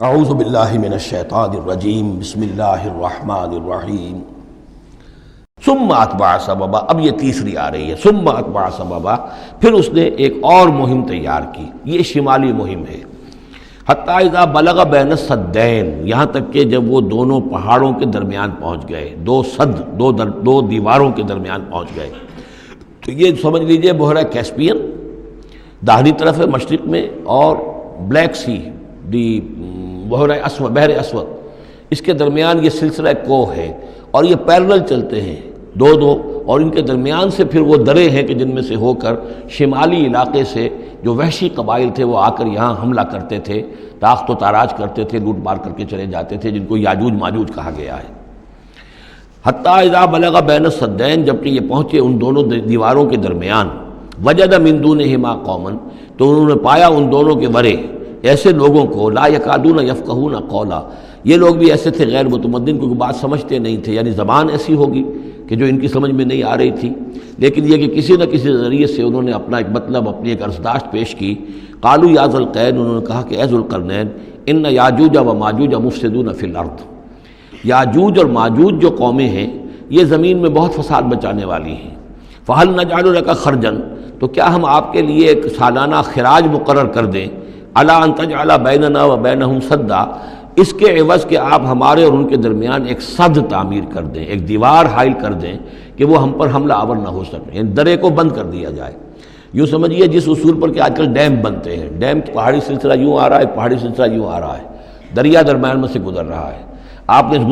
اعوذ باللہ من الشیطان الرجیم بسم اللہ الرحمن الرحیم ثم اتبع سببا. اب یہ تیسری آ رہی ہے، ثم اتبع سببا. پھر اس نے ایک اور مہم تیار کی، یہ شمالی مہم ہے. حتی اذا بلغ بین السدین، یہاں تک کہ جب وہ دونوں پہاڑوں کے درمیان پہنچ گئے، دو دیواروں کے درمیان پہنچ گئے. تو یہ سمجھ لیجئے بحیرہ کیسپیئن داہنی طرف ہے مشرق میں، اور بلیک سی بحر اسود، اس کے درمیان یہ سلسلہ کوہ ہے، اور یہ پیرلل چلتے ہیں دو، اور ان کے درمیان سے پھر وہ درے ہیں کہ جن میں سے ہو کر شمالی علاقے سے جو وحشی قبائل تھے وہ آ کر یہاں حملہ کرتے تھے، تاخت و تاراج کرتے تھے، لوٹ مار کر کے چلے جاتے تھے، جن کو یاجوج ماجوج کہا گیا ہے. حتی اذا بلغ بین السدین، جبکہ یہ پہنچے ان دونوں دیواروں کے درمیان، وجد من دونہما قوما، تو انہوں نے پایا ان دونوں کے ورے ایسے لوگوں کو، لا یکادون یفقہون قولا، یہ لوگ بھی ایسے تھے غیر متمدن، کیونکہ بات سمجھتے نہیں تھے، یعنی زبان ایسی ہوگی کہ جو ان کی سمجھ میں نہیں آ رہی تھی، لیکن یہ کہ کسی نہ کسی ذریعے سے انہوں نے اپنا ایک مطلب، اپنی ایک عرضداشت پیش کی. قالوا یا ذا القرنین، انہوں نے کہا کہ اے ذو القرنین، ان یاجوج و ماجوج مفسدون فی الارض، یاجوج اور ماجوج جو قومیں ہیں یہ زمین میں بہت فساد مچانے والی ہیں. فہل نجعل لک خرجا، تو کیا ہم آپ کے لیے ایک سالانہ خراج مقرر کر دیں، الا ان تجعل بیننا و بینہم سدا، اس کے عوض کہ آپ ہمارے اور ان کے درمیان ایک سد تعمیر کر دیں، ایک دیوار حائل کر دیں کہ وہ ہم پر حملہ آور نہ ہو سکے، یعنی درے کو بند کر دیا جائے. یوں سمجھیے جس اصول پر کہ آج کل ڈیم بنتے ہیں، ڈیم پہاڑی سلسلہ یوں آ رہا ہے، پہاڑی سلسلہ یوں آ رہا ہے، دریا درمیان میں سے گزر رہا ہے، آپ نے اس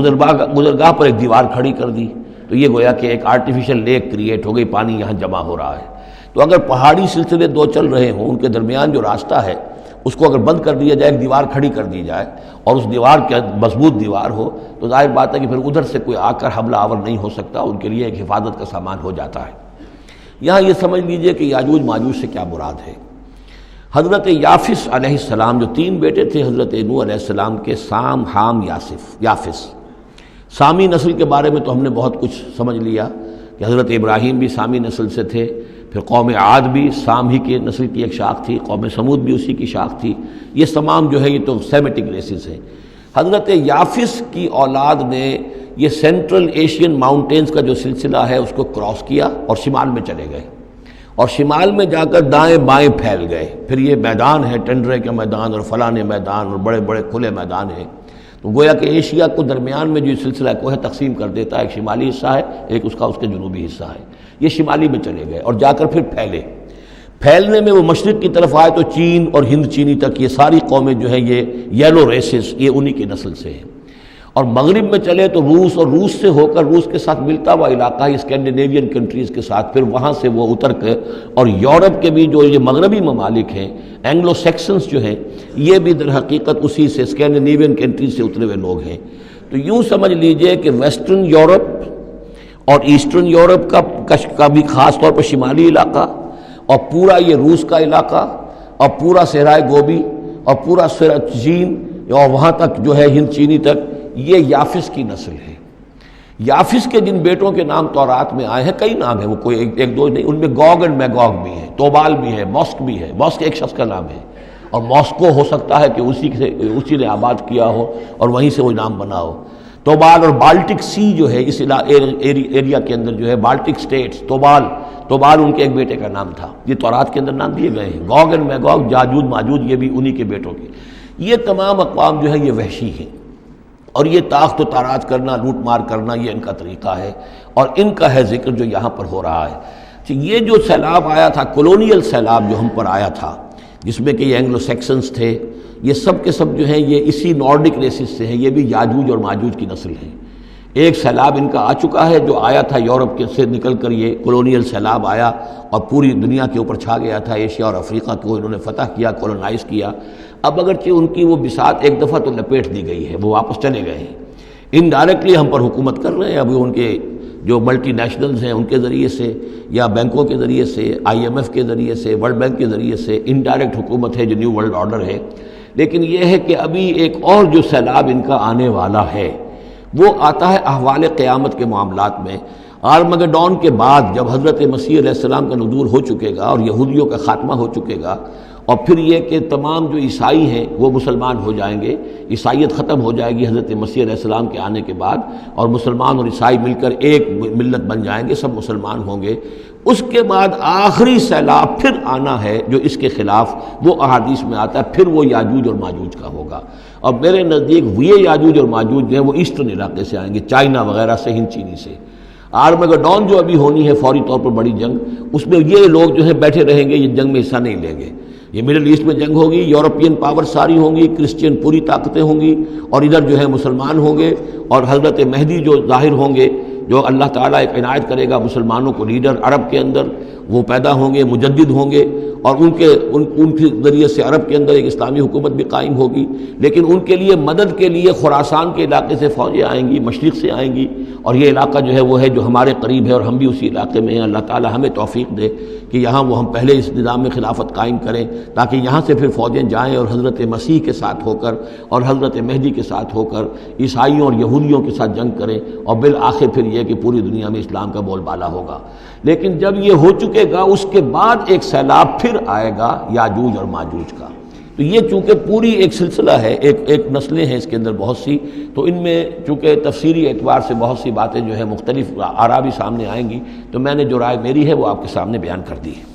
گزرگاہ پر ایک دیوار کھڑی کر دی، تو یہ گویا کہ ایک آرٹیفیشل لیک کریٹ ہو گئی، پانی یہاں جمع ہو رہا ہے. تو اگر پہاڑی سلسلے دو چل رہے ہوں، ان کے درمیان جو راستہ ہے اس کو اگر بند کر دیا جائے، ایک دیوار کھڑی کر دی جائے، اور اس دیوار کے مضبوط دیوار ہو، تو ظاہر بات ہے کہ پھر ادھر سے کوئی آ کر حملہ آور نہیں ہو سکتا، ان کے لیے ایک حفاظت کا سامان ہو جاتا ہے. یہاں یہ سمجھ لیجئے کہ یاجوج ماجوج سے کیا مراد ہے. حضرت یافس علیہ السلام، جو تین بیٹے تھے حضرت نوح علیہ السلام کے، سام، حام، یافس. سامی نسل کے بارے میں تو ہم نے بہت کچھ سمجھ لیا کہ حضرت ابراہیم بھی سامی نسل سے تھے، پھر قوم عاد بھی سام ہی کے نسل کی ایک شاخ تھی، قوم سمود بھی اسی کی شاخ تھی. یہ تمام جو ہے یہ تو سیمیٹک ریسز ہیں. حضرت یافس کی اولاد نے یہ سینٹرل ایشین ماؤنٹینز کا جو سلسلہ ہے اس کو کراس کیا اور شمال میں چلے گئے، اور شمال میں جا کر دائیں بائیں پھیل گئے. پھر یہ میدان ہے، ٹنڈرے کا میدان اور فلانے میدان اور بڑے بڑے کھلے میدان ہیں. تو گویا کہ ایشیا کو درمیان میں جو سلسلہ کوہ تقسیم کر دیتا ہے، ایک شمالی حصہ ہے، ایک اس کے جنوبی حصہ ہے. یہ شمالی میں چلے گئے اور جا کر پھر پھیلنے میں وہ مشرق کی طرف آئے تو چین اور ہند چینی تک یہ ساری قومیں جو ہیں یہ یلو ریسز، یہ انہی کی نسل سے ہیں. اور مغرب میں چلے تو روس، اور روس سے ہو کر روس کے ساتھ ملتا ہوا علاقہ ہے اسکینڈینیوین کنٹریز کے ساتھ، پھر وہاں سے وہ اتر کے، اور یورپ کے بھی جو یہ مغربی ممالک ہیں، اینگلو سیکسنز جو ہیں، یہ بھی در حقیقت اسی سے اسکینڈینیوین کنٹریز سے اترے ہوئے لوگ ہیں. تو یوں سمجھ لیجئے کہ ویسٹرن یورپ اور ایسٹرن یورپ کا بھی خاص طور پر شمالی علاقہ، اور پورا یہ روس کا علاقہ، اور پورا صحرائے گوبی، اور پورا چین، اور وہاں تک جو ہے ہند چینی تک، یہ یافس کی نسل ہے. یافس کے جن بیٹوں کے نام تورات میں آئے ہیں، کئی نام ہیں، وہ کوئی ایک دو نہیں، ان میں گوگ اینڈ میگوگ بھی ہے، توبال بھی ہے، موسک بھی ہے. موسک ایک شخص کا نام ہے، اور موسکو ہو سکتا ہے کہ اسی نے آباد کیا ہو اور وہیں سے وہ نام بنا ہو. توبال اور بالٹک سی جو ہے اس ایریا کے اندر جو ہے، بالٹک سٹیٹس، توبال ان کے ایک بیٹے کا نام تھا. یہ تورات کے اندر نام دیے گئے ہیں. گوگ اینڈ میگوگ، یاجوج ماجوج، یہ بھی انہی کے بیٹوں کے. یہ تمام اقوام جو ہے یہ وحشی ہیں، اور یہ تاخت و تاراج کرنا، لوٹ مار کرنا، یہ ان کا طریقہ ہے، اور ان کا ہے ذکر جو یہاں پر ہو رہا ہے. یہ جو سیلاب آیا تھا، کولونیل سیلاب جو ہم پر آیا تھا، جس میں کہ یہ اینگلو سیکسنز تھے، یہ سب کے سب جو ہیں یہ اسی نارڈک ریسز سے ہیں. یہ بھی یاجوج اور ماجوج کی نسل ہیں. ایک سیلاب ان کا آ چکا ہے جو آیا تھا یورپ کے سے نکل کر، یہ کولونیل سیلاب آیا اور پوری دنیا کے اوپر چھا گیا تھا. ایشیا اور افریقہ کو انہوں نے فتح کیا، کولونائز کیا. اب اگرچہ ان کی وہ بساط ایک دفعہ تو لپیٹ دی گئی ہے، وہ واپس چلے گئے ہیں، انڈائریکٹلی ہم پر حکومت کر رہے ہیں. ابھی ان کے جو ملٹی نیشنلز ہیں ان کے ذریعے سے، یا بینکوں کے ذریعے سے، IMF کے ذریعے سے، ورلڈ بینک کے ذریعے سے انڈائریکٹ حکومت ہے جو نیو ورلڈ آرڈر ہے. لیکن یہ ہے کہ ابھی ایک اور جو سیلاب ان کا آنے والا ہے وہ آتا ہے احوال قیامت کے معاملات میں. آرمگڈون کے بعد جب حضرت مسیح علیہ السلام کا نزول ہو چکے گا اور یہودیوں کا خاتمہ ہو چکے گا، اور پھر یہ کہ تمام جو عیسائی ہیں وہ مسلمان ہو جائیں گے، عیسائیت ختم ہو جائے گی حضرت مسیح علیہ السلام کے آنے کے بعد، اور مسلمان اور عیسائی مل کر ایک ملت بن جائیں گے، سب مسلمان ہوں گے۔ اس کے بعد آخری سیلاب پھر آنا ہے جو اس کے خلاف، وہ احادیث میں آتا ہے، پھر وہ یاجوج اور ماجوج کا ہوگا۔ اور میرے نزدیک یہ یاجوج اور ماجوج جو ہیں وہ ایسٹرن علاقے سے آئیں گے، چائنا وغیرہ سے، ہند چینی سے۔ آرمگڈون جو ابھی ہونی ہے فوری طور پر بڑی جنگ، اس میں یہ لوگ جو ہیں بیٹھے رہیں گے، یہ جنگ میں حصہ نہیں لیں گے۔ یہ مڈل ایسٹ میں جنگ ہوگی، یورپین پاور ساری ہوں گی، کرسچین پوری طاقتیں ہوں گی، اور ادھر جو ہے مسلمان ہوں گے، اور حضرت مہدی جو ظاہر ہوں گے، جو اللہ تعالیٰ ایک عنایت کرے گا مسلمانوں کو لیڈر عرب کے اندر، وہ پیدا ہوں گے، مجدد ہوں گے، اور ان کے ذریعے سے عرب کے اندر ایک اسلامی حکومت بھی قائم ہوگی۔ لیکن ان کے لیے مدد کے لیے خراسان کے علاقے سے فوجیں آئیں گی، مشرق سے آئیں گی، اور یہ علاقہ جو ہے وہ ہے جو ہمارے قریب ہے، اور ہم بھی اسی علاقے میں ہیں۔ اللہ تعالیٰ ہمیں توفیق دے کہ یہاں وہ ہم پہلے اس نظام میں خلافت قائم کریں، تاکہ یہاں سے پھر فوجیں جائیں اور حضرت مسیح کے ساتھ ہو کر اور حضرت مہدی کے ساتھ ہو کر عیسائیوں اور یہودیوں کے ساتھ جنگ کریں، اور بالآخر پھر یہ کہ پوری دنیا میں اسلام کا بول بالا ہوگا۔ لیکن جب یہ ہو چکے گا، اس کے بعد ایک سیلاب پھر آئے گا یاجوج اور ماجوج کا۔ تو یہ چونکہ پوری ایک سلسلہ ہے، ایک نسلیں ہیں اس کے اندر بہت سی، تو ان میں چونکہ تفسیری اعتبار سے بہت سی باتیں جو ہے مختلف آراء بھی سامنے آئیں گی، تو میں نے جو رائے میری ہے وہ آپ کے سامنے بیان کر دی ہے۔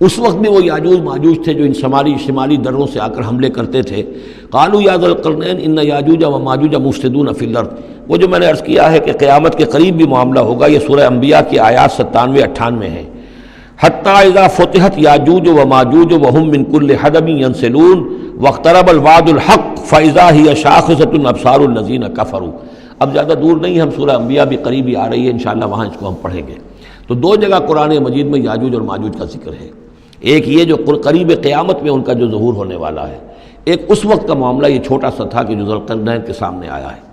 اس وقت بھی وہ یاجوج ماجوج تھے جو ان شمالی دروں سے آ کر حملے کرتے تھے۔ قالوا یا ذا القرنین ان یاجوج و ماجوج مفسدون فی الارض، وہ جو میں نے عرض کیا ہے کہ قیامت کے قریب بھی معاملہ ہوگا، یہ سورہ انبیاء کی آیات 97-98 ہیں۔ حتی اذا فتحت یاجوج و ماجوج وهم من کل حدب ینسلون واقترب الوعد الحق فاذا هی شاخصۃ ابصار الذین کفروا۔ اب زیادہ دور نہیں، ہم سورہ انبیاء بھی قریب ہی آ رہی ہے، انشاءاللہ وہاں اس کو ہم پڑھیں گے۔ تو دو جگہ قرآن مجید میں یاجوج اور ماجوج کا ذکر ہے، ایک یہ جو قریب قیامت میں ان کا جو ظہور ہونے والا ہے، ایک اس وقت کا معاملہ یہ چھوٹا سا تھا کہ جو ذوالقرنین کے سامنے آیا ہے۔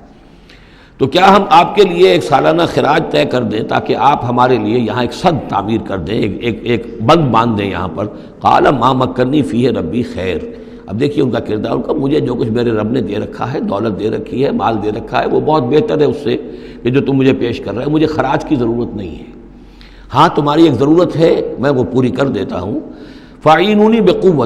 تو کیا ہم آپ کے لیے ایک سالانہ خراج طے کر دیں تاکہ آپ ہمارے لیے یہاں ایک سد تعمیر کر دیں، ایک بند باندھ دیں یہاں پر؟ قال ما مکنی فیہ ربی خیر۔ اب دیکھیے ان کا کردار، ان کا مجھے جو کچھ میرے رب نے دے رکھا ہے، دولت دے رکھی ہے، مال دے رکھا ہے، وہ بہت بہتر ہے اس سے کہ جو تم مجھے پیش کر رہے ہیں، مجھے خراج کی ضرورت نہیں ہے۔ ہاں تمہاری ایک ضرورت ہے، میں وہ پوری کر دیتا ہوں۔ فاعینونی بقوت،